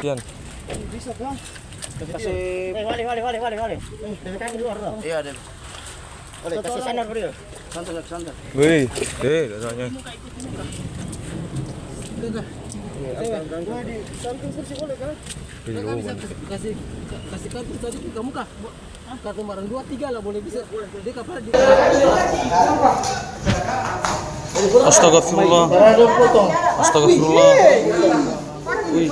Kian. Kasih. Wali. Iya, deh. Boleh kasih sandar bro. Santai. Wih, rasanya. Di samping kursi boleh kan? Belum. Kasih kartu tadi ke muka. Kartu barang 2 3 lah boleh bisa. Dia kapal di. Astagfirullah. Astagfirullah. Wih.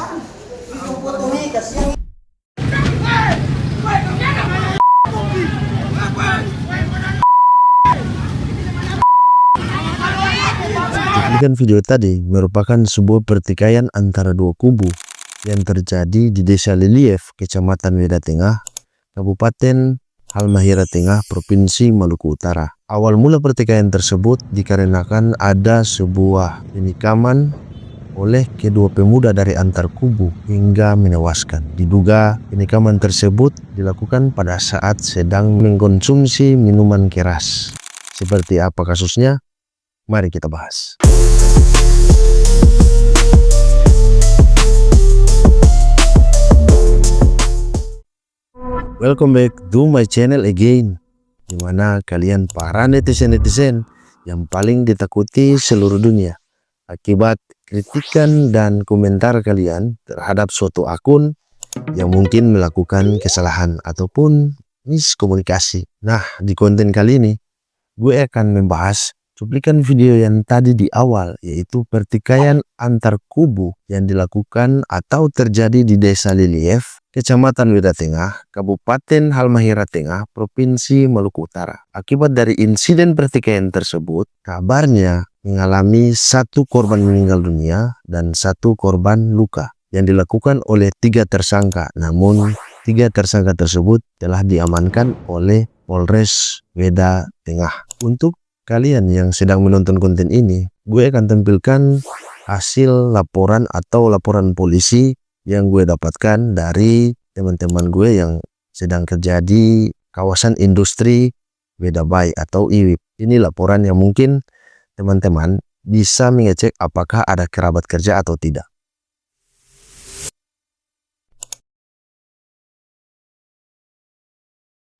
Cuplikan video tadi merupakan sebuah pertikaian antara dua kubu yang terjadi di Desa Lilief, Kecamatan Weda Tengah, Kabupaten Halmahera Tengah, Provinsi Maluku Utara. Awal mula pertikaian tersebut dikarenakan ada sebuah penikaman oleh kedua pemuda dari antar kubu hingga menewaskan. Diduga penikaman tersebut dilakukan pada saat sedang mengkonsumsi minuman keras. Seperti apa kasusnya? Mari kita bahas. Welcome back to my channel again, dimana kalian para netizen-netizen yang paling ditakuti seluruh dunia akibat kritikan dan komentar kalian terhadap suatu akun yang mungkin melakukan kesalahan ataupun miskomunikasi. Nah, di konten kali ini gue akan membahas cuplikan video yang tadi di awal, yaitu pertikaian antar kubu yang dilakukan atau terjadi di Desa Lilief, Kecamatan Weda Tengah, Kabupaten Halmahera Tengah, Provinsi Maluku Utara. Akibat dari insiden pertikaian tersebut, kabarnya mengalami 1 korban meninggal dunia dan 1 korban luka yang dilakukan oleh 3 tersangka. Namun 3 tersangka tersebut telah diamankan oleh Polres Weda Tengah. Untuk kalian yang sedang menonton konten ini, gue akan tampilkan hasil laporan atau laporan polisi yang gue dapatkan dari teman-teman gue yang sedang kerja di kawasan industri Weda Bay atau IWIP. Ini laporan yang mungkin teman-teman bisa mengecek apakah ada kerabat kerja atau tidak.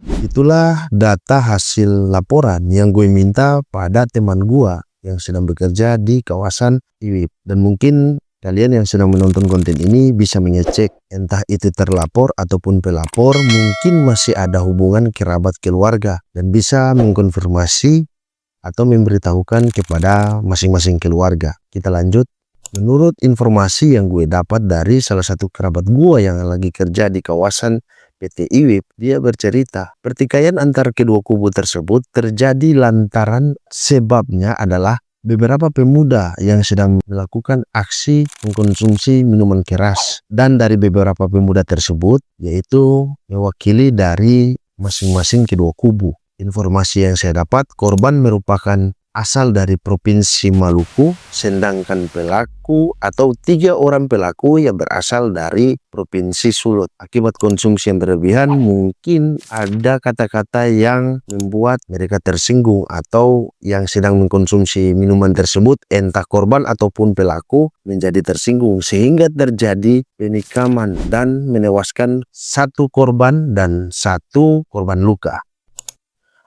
Itulah data hasil laporan yang gue minta pada teman gue yang sedang bekerja di kawasan IWIP. Dan mungkin kalian yang sedang menonton konten ini bisa mengecek entah itu terlapor ataupun pelapor mungkin masih ada hubungan kerabat keluarga dan bisa mengkonfirmasi atau memberitahukan kepada masing-masing keluarga. Kita lanjut. Menurut informasi yang gue dapat dari salah satu kerabat gue yang lagi kerja di kawasan PT IWIP, dia bercerita pertikaian antar kedua kubu tersebut terjadi lantaran sebabnya adalah beberapa pemuda yang sedang melakukan aksi mengkonsumsi minuman keras, dan dari beberapa pemuda tersebut yaitu mewakili dari masing-masing kedua kubu. Informasi yang saya dapat, korban merupakan asal dari Provinsi Maluku, sedangkan pelaku atau 3 orang pelaku yang berasal dari Provinsi Sulut. Akibat konsumsi yang berlebihan, mungkin ada kata-kata yang membuat mereka tersinggung atau yang sedang mengkonsumsi minuman tersebut, entah korban ataupun pelaku menjadi tersinggung sehingga terjadi penikaman dan menewaskan 1 korban dan 1 korban luka.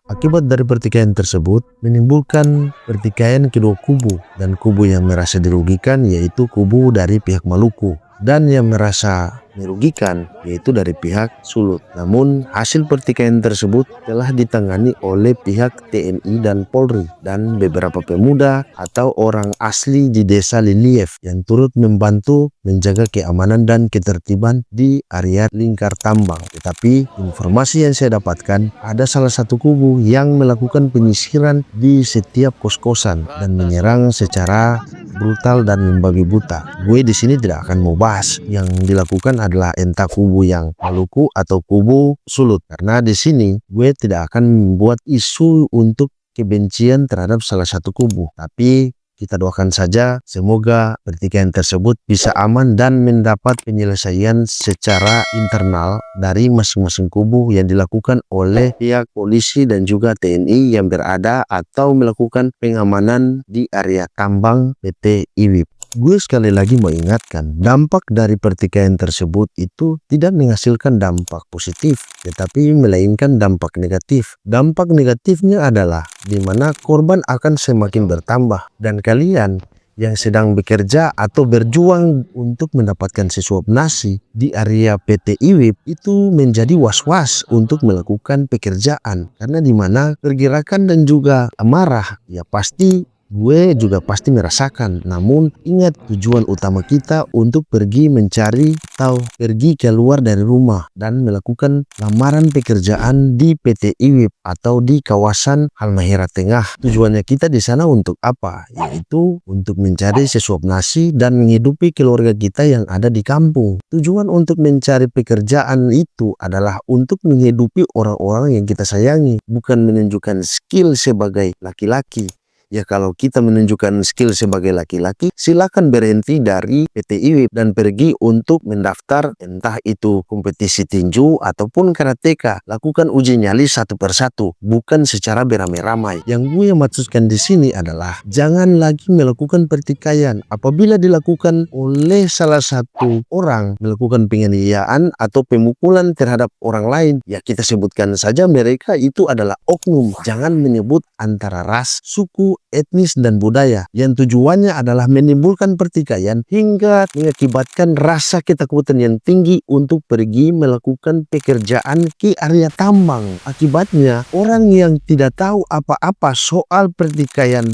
Akibat dari pertikaian tersebut menimbulkan pertikaian kedua kubu, dan kubu yang merasa dirugikan yaitu kubu dari pihak Maluku dan yang merasa merugikan yaitu dari pihak Sulut. Namun hasil pertikaian tersebut telah ditangani oleh pihak TNI dan Polri dan beberapa pemuda atau orang asli di Desa Lilief yang turut membantu menjaga keamanan dan ketertiban di area lingkar tambang. Tetapi informasi yang saya dapatkan, ada salah satu kubu yang melakukan penyisiran di setiap kos-kosan dan menyerang secara brutal dan membabi buta. Gue di sini tidak akan mau bahas yang dilakukan adalah entah kubu yang Maluku atau kubu Sulut, karena di sini gue tidak akan membuat isu untuk kebencian terhadap salah satu kubu, tapi Kita doakan saja semoga pertikaian tersebut bisa aman dan mendapat penyelesaian secara internal dari masing-masing kubu yang dilakukan oleh pihak polisi dan juga TNI yang berada atau melakukan pengamanan di area tambang PT IWIP. Gue sekali lagi mau ingatkan, dampak dari pertikaian tersebut itu tidak menghasilkan dampak positif, tetapi melainkan dampak negatif. Dampak negatifnya adalah di mana korban akan semakin bertambah dan kalian yang sedang bekerja atau berjuang untuk mendapatkan sesuap nasi di area PT IWIP itu menjadi was-was untuk melakukan pekerjaan, karena di mana pergerakan dan juga amarah ya pasti gue juga pasti merasakan. Namun ingat, tujuan utama kita untuk pergi mencari atau pergi keluar dari rumah dan melakukan lamaran pekerjaan di PT IWIP atau di kawasan Halmahera Tengah. Tujuannya kita di sana untuk apa? Yaitu untuk mencari sesuap nasi dan menghidupi keluarga kita yang ada di kampung. Tujuan untuk mencari pekerjaan itu adalah untuk menghidupi orang-orang yang kita sayangi, bukan menunjukkan skill sebagai laki-laki. Ya kalau kita menunjukkan skill sebagai laki-laki, silakan berhenti dari PT IWIP dan pergi untuk mendaftar entah itu kompetisi tinju ataupun karateka. Lakukan uji nyali satu persatu, bukan secara beramai-ramai. Yang gue maksudkan di sini adalah jangan lagi melakukan pertikaian. Apabila dilakukan oleh salah satu orang melakukan penganiayaan atau pemukulan terhadap orang lain, ya kita sebutkan saja mereka itu adalah oknum. Jangan menyebut antara ras, suku, etnis dan budaya yang tujuannya adalah menimbulkan pertikaian hingga mengakibatkan rasa ketakutan yang tinggi untuk pergi melakukan pekerjaan ke area tambang. Akibatnya orang yang tidak tahu apa-apa soal pertikaian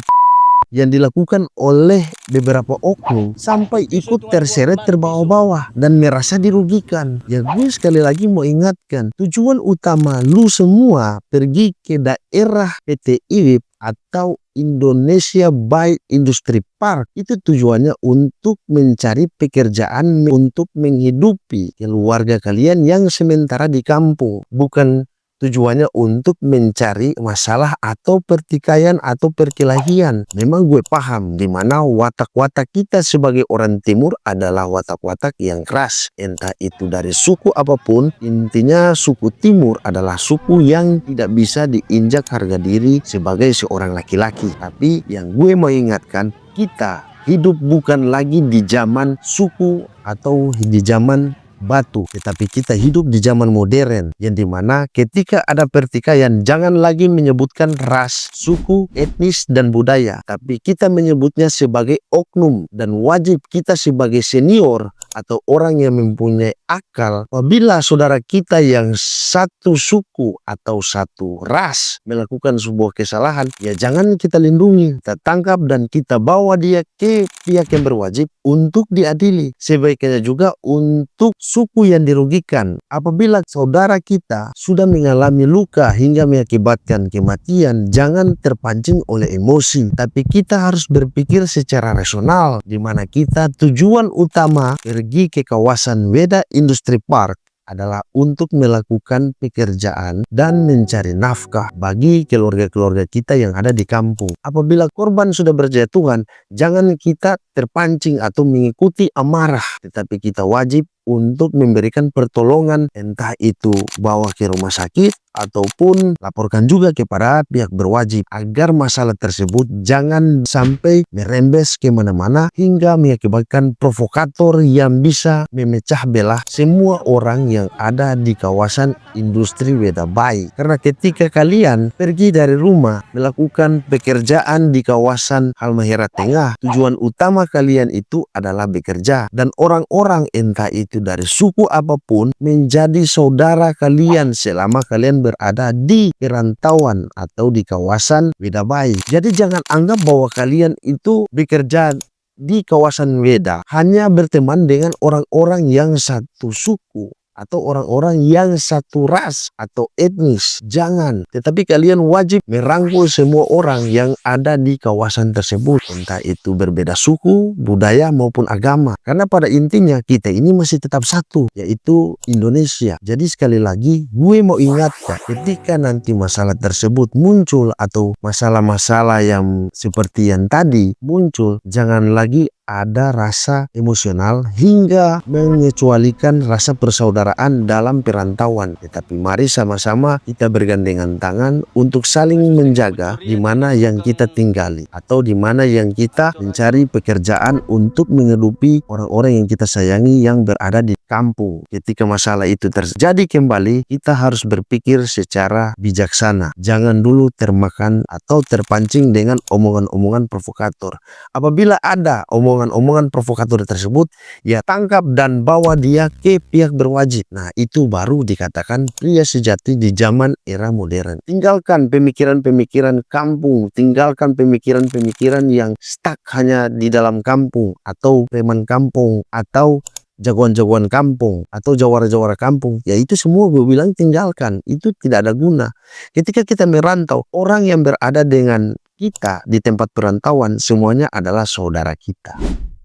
yang dilakukan oleh beberapa oknum sampai ikut terseret terbawa-bawa dan merasa dirugikan. Ya gue sekali lagi mau ingatkan, tujuan utama lu semua pergi ke daerah PT IWIP atau Indonesia Bay Industri Park itu tujuannya untuk mencari pekerjaan, untuk menghidupi keluarga kalian yang sementara di kampung, bukan tujuannya untuk mencari masalah atau pertikaian atau perkelahian. Memang gue paham di mana watak-watak kita sebagai orang timur adalah watak-watak yang keras. Entah itu dari suku apapun, intinya suku timur adalah suku yang tidak bisa diinjak harga diri sebagai seorang laki-laki. Tapi yang gue mau ingatkan, kita hidup bukan lagi di zaman suku atau di zaman batu, tetapi kita hidup di zaman modern yang dimana ketika ada pertikaian jangan lagi menyebutkan ras, suku, etnis dan budaya, tapi kita menyebutnya sebagai oknum. Dan wajib kita sebagai senior atau orang yang mempunyai akal, apabila saudara kita yang satu suku atau satu ras melakukan sebuah kesalahan, ya jangan kita lindungi, kita tangkap dan kita bawa dia ke pihak yang berwajib untuk diadili. Sebaiknya juga untuk suku yang dirugikan. Apabila saudara kita sudah mengalami luka hingga mengakibatkan kematian, jangan terpancing oleh emosi, tapi kita harus berpikir secara rasional, di mana kita tujuan utama pergi ke kawasan Weda Industri Park adalah untuk melakukan pekerjaan dan mencari nafkah bagi keluarga-keluarga kita yang ada di kampung. Apabila korban sudah berjatuhan, jangan kita terpancing atau mengikuti amarah, tetapi kita wajib untuk memberikan pertolongan, entah itu bawa ke rumah sakit ataupun laporkan juga kepada pihak berwajib agar masalah tersebut jangan sampai merembes kemana-mana hingga mengakibatkan provokator yang bisa memecah belah semua orang yang ada di kawasan industri Weda Bay. Karena ketika kalian pergi dari rumah melakukan pekerjaan di kawasan Halmahera Tengah, tujuan utama kalian itu adalah bekerja, dan orang-orang entah itu dari suku apapun menjadi saudara kalian selama kalian berada di perantauan atau di kawasan Weda Bay. Jadi jangan anggap bahwa kalian itu bekerja di kawasan Weda hanya berteman dengan orang-orang yang satu suku atau orang-orang yang satu ras atau etnis. Jangan. Tetapi kalian wajib merangkul semua orang yang ada di kawasan tersebut. Entah itu berbeda suku, budaya maupun agama. Karena pada intinya kita ini masih tetap satu, yaitu Indonesia. Jadi sekali lagi gue mau ingatkan, ketika nanti masalah tersebut muncul atau masalah-masalah yang seperti yang tadi muncul, jangan lagi ada rasa emosional hingga mengecualikan rasa persaudaraan dalam perantauan. Tetapi mari sama-sama kita bergandengan tangan untuk saling menjaga di mana yang kita tinggali atau di mana yang kita mencari pekerjaan untuk menghidupi orang-orang yang kita sayangi yang berada di kampung. Ketika masalah itu terjadi kembali, kita harus berpikir secara bijaksana. Jangan dulu termakan atau terpancing dengan omongan-omongan provokator. Apabila ada omongan provokator tersebut, ya tangkap dan bawa dia ke pihak berwajib. Nah, itu baru dikatakan pria sejati di zaman era modern. Tinggalkan pemikiran-pemikiran kampung, tinggalkan pemikiran-pemikiran yang stuck hanya di dalam kampung, atau preman kampung, atau jagoan-jagoan kampung, atau jawara-jawara kampung. Ya itu semua gue bilang tinggalkan, itu tidak ada guna. Ketika kita merantau, orang yang berada dengan kita di tempat perantauan semuanya adalah saudara kita.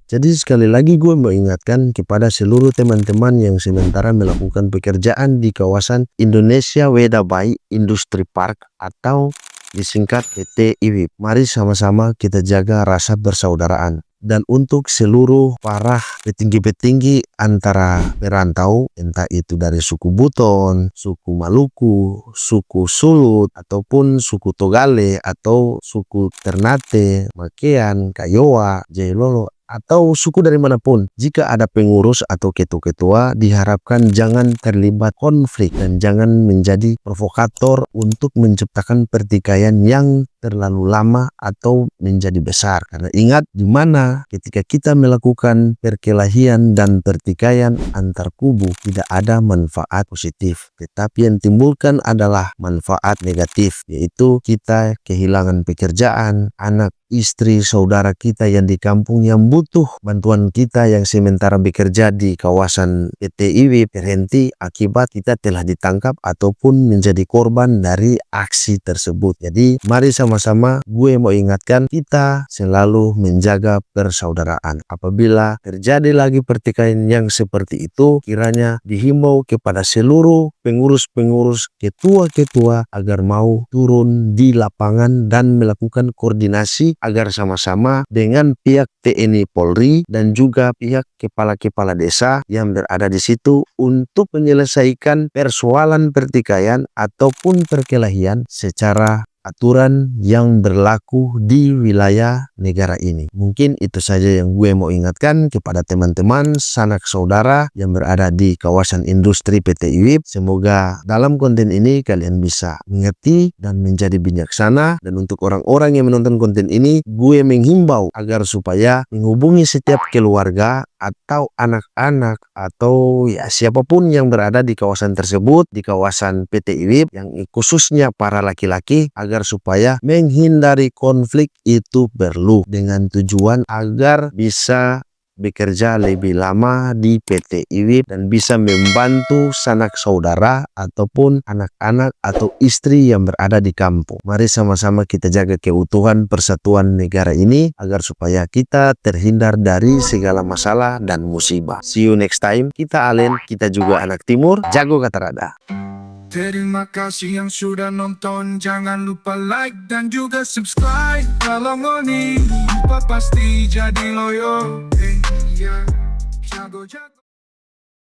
Jadi sekali lagi gue mau ingatkan kepada seluruh teman-teman yang sementara melakukan pekerjaan di kawasan Indonesia Weda Bay Industri Park atau disingkat PT IWIP. Mari sama-sama kita jaga rasa persaudaraan. Dan untuk seluruh para petinggi-petinggi antara perantau, entah itu dari suku Buton, suku Maluku, suku Sulut, ataupun suku Togale, atau suku Ternate, Makean, Kayowa, Jailolo, atau suku dari manapun, jika ada pengurus atau ketua-ketua, diharapkan jangan terlibat konflik dan jangan menjadi provokator untuk menciptakan pertikaian yang terlalu lama atau menjadi besar. Karena ingat, di mana ketika kita melakukan perkelahian dan pertikaian antar kubu tidak ada manfaat positif, tetapi yang timbulkan adalah manfaat negatif, yaitu kita kehilangan pekerjaan, anak, istri, saudara kita yang di kampung yang butuh bantuan kita yang sementara bekerja di kawasan PT IWIP berhenti akibat kita telah ditangkap ataupun menjadi korban dari aksi tersebut. Jadi mari sama-sama gue mau ingatkan, kita selalu menjaga persaudaraan. Apabila terjadi lagi pertikaian yang seperti itu, kiranya dihimbau kepada seluruh pengurus-pengurus, ketua-ketua agar mau turun di lapangan dan melakukan koordinasi agar sama-sama dengan pihak TNI Polri dan juga pihak kepala-kepala desa yang berada di situ untuk menyelesaikan persoalan pertikaian ataupun perkelahian secara aturan yang berlaku di wilayah negara ini. Mungkin itu saja yang gue mau ingatkan kepada teman-teman sanak saudara yang berada di kawasan industri PT IWIP. Semoga dalam konten ini kalian bisa mengerti dan menjadi bijaksana. Dan untuk orang-orang yang menonton konten ini, gue menghimbau agar supaya menghubungi setiap keluarga atau anak-anak atau ya siapapun yang berada di kawasan tersebut, di kawasan PT IWIP, yang khususnya para laki-laki, agar supaya menghindari konflik itu perlu dengan tujuan agar bisa bekerja lebih lama di PT IWIP dan bisa membantu sanak saudara ataupun anak-anak atau istri yang berada di kampung. Mari sama-sama kita jaga keutuhan persatuan negara ini agar supaya kita terhindar dari segala masalah dan musibah. See you next time. Kita Alen, kita juga anak timur, jago kata rada. Terima kasih yang sudah nonton. Jangan lupa like dan juga subscribe. Kalau mau nih lupa pasti jadi loyo. Jago-jago.